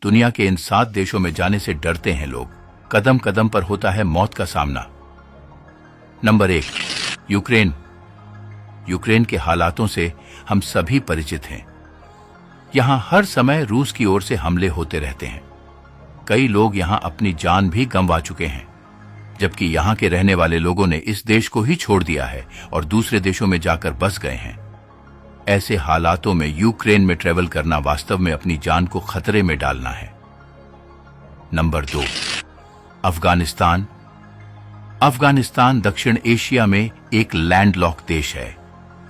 दुनिया के इन 7 देशों में जाने से डरते हैं लोग। कदम कदम पर होता है मौत का सामना। Number 1, Ukraine. यूक्रेन के हालातों से हम सभी परिचित हैं। यहां हर समय रूस की ओर से हमले होते रहते हैं। कई लोग यहां अपनी जान भी गंवा चुके हैं, जबकि यहां के रहने वाले लोगों ने इस देश को ही छोड़ दिया है और दूसरे देशों में जाकर बस गए हैं। ऐसे हालातों में यूक्रेन में ट्रेवल करना वास्तव में अपनी जान को खतरे में डालना है। नंबर 2, अफगानिस्तान। अफगानिस्तान दक्षिण एशिया में एक लैंडलॉक देश है।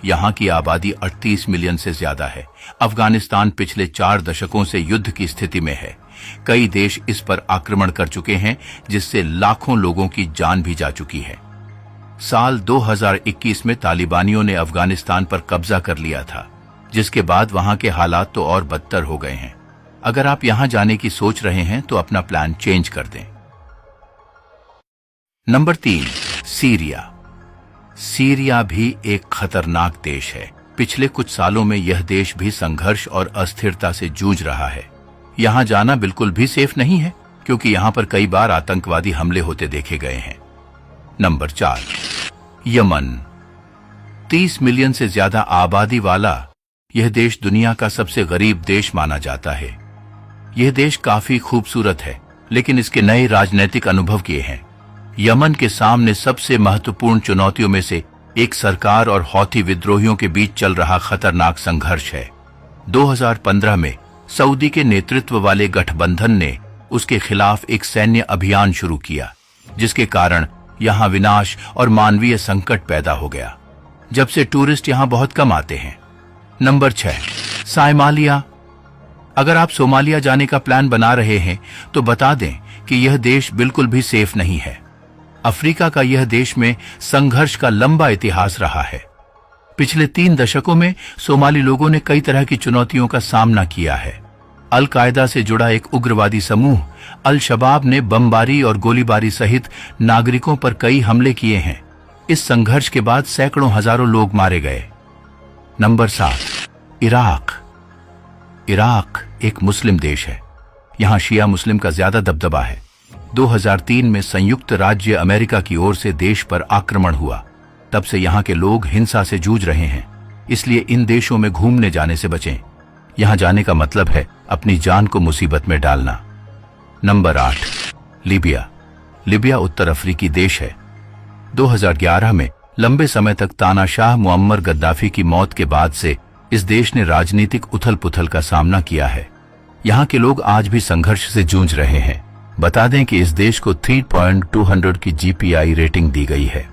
यहां की आबादी 38 मिलियन से ज्यादा है। अफगानिस्तान पिछले 4 दशकों से युद्ध की स्थिति में है। कई देश इस पर आक्रमण कर चुके हैं, जिससे लाखों लोगों की जान भी जा चुकी है। साल 2021 में तालिबानियों ने अफगानिस्तान पर कब्जा कर लिया था, जिसके बाद वहां के हालात तो और बदतर हो गए हैं। अगर आप यहां जाने की सोच रहे हैं तो अपना प्लान चेंज कर दें। Number 3, Syria. सीरिया भी एक खतरनाक देश है। पिछले कुछ सालों में यह देश भी संघर्ष और अस्थिरता से जूझ रहा है। यहां जाना बिल्कुल भी सेफ नहीं है, क्योंकि यहां पर कई बार आतंकवादी हमले होते देखे गए हैं। Number 4, Yemen. 30 मिलियन से ज्यादा आबादी वाला यह देश दुनिया का सबसे गरीब देश माना जाता है। यह देश काफी खूबसूरत है, लेकिन इसके नए राजनीतिक अनुभव किए हैं। यमन के सामने सबसे महत्वपूर्ण चुनौतियों में से एक सरकार और हौथी विद्रोहियों के बीच चल रहा खतरनाक संघर्ष है। 2015 में सऊदी के नेतृत्व वाले गठबंधन ने उसके खिलाफ एक सैन्य अभियान शुरू किया, जिसके कारण यहां विनाश और मानवीय संकट पैदा हो गया। जब से टूरिस्ट यहां बहुत कम आते हैं। Number 6, Somalia. अगर आप सोमालिया जाने का प्लान बना रहे हैं तो बता दें कि यह देश बिल्कुल भी सेफ नहीं है। अफ्रीका का यह देश में संघर्ष का लंबा इतिहास रहा है। पिछले 3 दशकों में सोमाली लोगों ने कई तरह की चुनौतियों का सामना किया है। अल कायदा से जुड़ा एक उग्रवादी समूह अल शबाब ने बमबारी और गोलीबारी सहित नागरिकों पर कई हमले किए हैं। इस संघर्ष के बाद सैकड़ों हजारों लोग मारे गए। Number 7, Iraq. इराक एक मुस्लिम देश है। यहां शिया मुस्लिम का ज्यादा दबदबा है। 2003 में संयुक्त राज्य अमेरिका की ओर से देश पर आक्रमण हुआ। तब से यहां के लोग हिंसा से जूझ रहे हैं। इसलिए इन देशों में घूमने जाने से बचें। यहां जाने का मतलब है अपनी जान को मुसीबत में डालना। Number 8, Libya. लीबिया उत्तर अफ्रीकी देश है। 2011 में लंबे समय तक तानाशाह मुअम्मर गद्दाफी की मौत के बाद से इस देश ने राजनीतिक उथल पुथल का सामना किया है। यहां के लोग आज भी संघर्ष से जूझ रहे हैं। बता दें कि इस देश को 3.200 की GPI रेटिंग दी गई है।